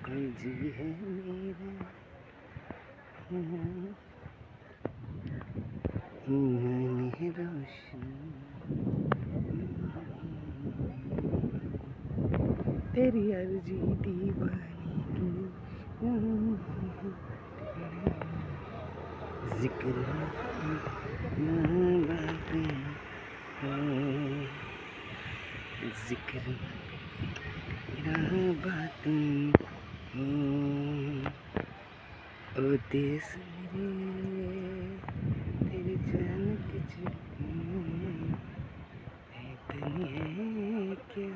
जी है मेरा मन है रोशन, तेरी अर्जी दीवानी जिक्र बातें हैं, जिक्र बातें हैं। ओ देश मेरे तेरी जान की धड़कन इतनी है क्या।